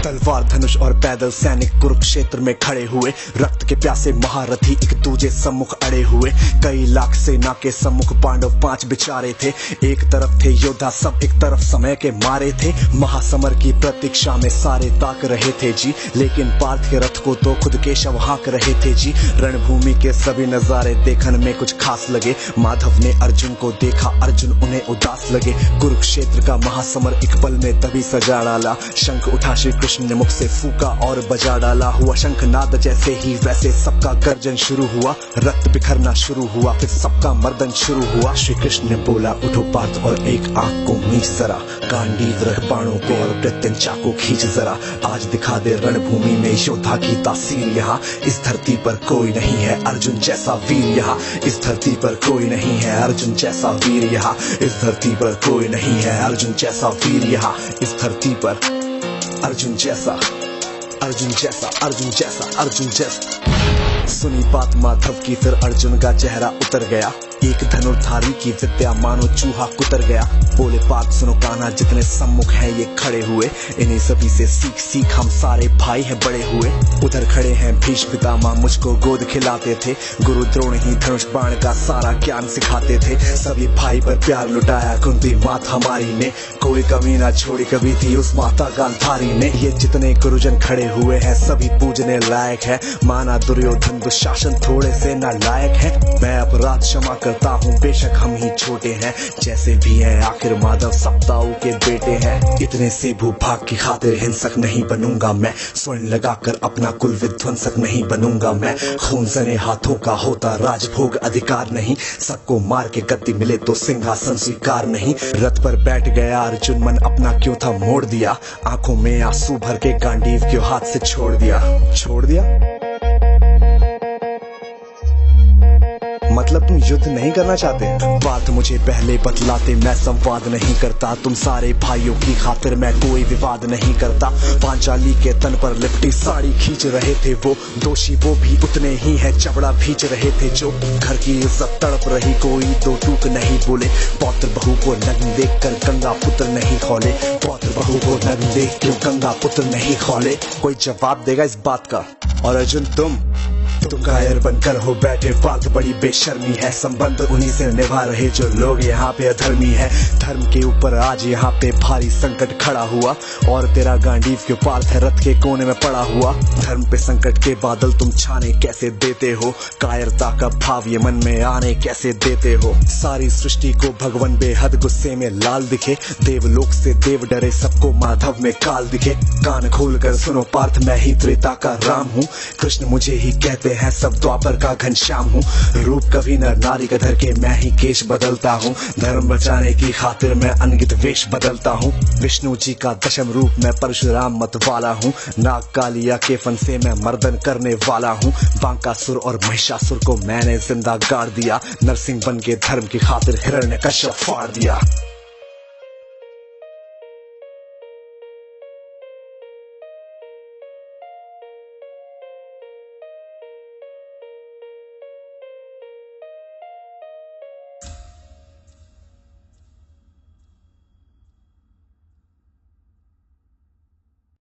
तलवार धनुष और पैदल सैनिक कुरुक्षेत्र में खड़े हुए, रक्त के प्यासे महारथी एक दूजे सम्मुख अड़े हुए। कई लाख सेना के सम्मुख पांडव 5 बिचारे थे। एक तरफ थे योद्धा सब, एक तरफ समय के मारे थे। महासमर की प्रतीक्षा में सारे ताक रहे थे जी, लेकिन पार्थ के रथ को तो खुद केशव हाँक रहे थे जी। रणभूमि के सभी नजारे देखने में कुछ खास लगे। माधव ने अर्जुन को देखा, अर्जुन उन्हें उदास लगे। कुरुक्षेत्र का महासमर एक पल में तभी सजा डाला। शंख उठा श्री कृष्ण ने मुख से फूका और बजा डाला। हुआ शंखनाद जैसे ही वैसे सबका गर्जन शुरू हुआ। रक्त बिखरना शुरू हुआ, फिर सबका मर्दन शुरू हुआ। श्री कृष्ण ने बोला, उठो पार्थ और एक आंख को मीच जरा, गांडीव रख बाणों को और प्रत्यंचा को खींच जरा। आज दिखा दे रणभूमि में योद्धा की तासीर। यहाँ इस धरती पर कोई नहीं है अर्जुन जैसा वीर। यहाँ इस धरती पर कोई नहीं है अर्जुन जैसा वीर। यहाँ इस धरती पर कोई नहीं है अर्जुन जैसा वीर। यहाँ इस धरती पर अर्जुन जैसा, अर्जुन जैसा, अर्जुन जैसा, अर्जुन जैसा। सुनी बात माधव की, फिर अर्जुन का चेहरा उतर गया। एक धनुर्धारी की विद्या मानो चूहा कुतर गया। बोले पार्थ सुनो कान्हा, जितने सम्मुख हैं ये खड़े हुए, इन्हीं सभी से सीख सीख हम सारे भाई हैं बड़े हुए। उधर खड़े हैं भीष्म पितामह, मुझको गोद खिलाते थे। गुरु द्रोण ही धनुष बाण का सारा ज्ञान सिखाते थे। सभी भाई पर प्यार लुटाया कुंती मात हमारी ने, कोई कमी ना छोड़ी कभी थी उस माता गांधारी ने। ये जितने गुरुजन खड़े हुए हैं सभी पूजने लायक है। माना दुर्योधन दुशासन थोड़े से नालायक है। मैं अपराध क्षमा करता हूँ, बेशक हम ही छोटे हैं, जैसे भी हैं आखिर माधव सप्ताऊ के बेटे हैं। इतने से भूभाग की खातिर हिंसक नहीं बनूंगा मैं, स्वर्ण लगाकर अपना कुल विध्वंसक नहीं बनूंगा मैं। खून सने हाथों का होता राजभोग अधिकार नहीं, सबको मार के गद्दी मिले तो सिंहासन स्वीकार नहीं। रथ पर बैठ गया अर्जुन, मन अपना क्यों था मोड़ दिया। आंखों में आंसू भर के गांडीव के हाथ से छोड़ दिया। छोड़ दिया मतलब तुम युद्ध नहीं करना चाहते? बात मुझे पहले बतलाते, मैं संवाद नहीं करता। तुम सारे भाइयों की खातिर मैं कोई विवाद नहीं करता। पांचाली के तन पर लिपटी साड़ी खींच रहे थे वो, दोषी वो भी उतने ही है, चबड़ा भींच रहे थे जो। घर की इज्जत तड़प रही, कोई दो टूक नहीं बोले। पौत्र बहू को नग्न देख कर गंगा पुत्र नहीं खोले। पौत्र बहू को नग्न देख क्यों गंगा पुत्र नहीं खोले। कोई जवाब देगा इस बात का? और अर्जुन तुम कायर बनकर हो बैठे, पार्थ बड़ी बेशर्मी है। संबंध उन्हीं से निभा रहे जो लोग यहाँ पे अधर्मी है। धर्म के ऊपर आज यहाँ पे भारी संकट खड़ा हुआ, और तेरा गांडीव के पार्थ है रथ के कोने में पड़ा हुआ। धर्म पे संकट के बादल तुम छाने कैसे देते हो, कायरता का भाव ये मन में आने कैसे देते हो। सारी सृष्टि को भगवान बेहद गुस्से में लाल दिखे, देवलोक से देव डरे, सबको माधव में काल दिखे। कान खोल कर सुनो पार्थ, मैं ही त्रेता का राम हूँ। कृष्ण मुझे ही कहते हैं, सब द्वापर का घनश्याम हूँ। रूप कभी नर नारी का धर के मैं ही केश बदलता हूँ। धर्म बचाने की खातिर मैं अनगित वेश बदलता हूँ। विष्णु जी का दशम रूप मैं परशुराम मत वाला हूँ। नाग कालिया के फन से मैं मर्दन करने वाला हूँ। बांकासुर और महिषासुर को मैंने जिंदा गाड़ दिया। नरसिंह बन के धर्म की खातिर हिरण्यकश्यप फाड़ दिया।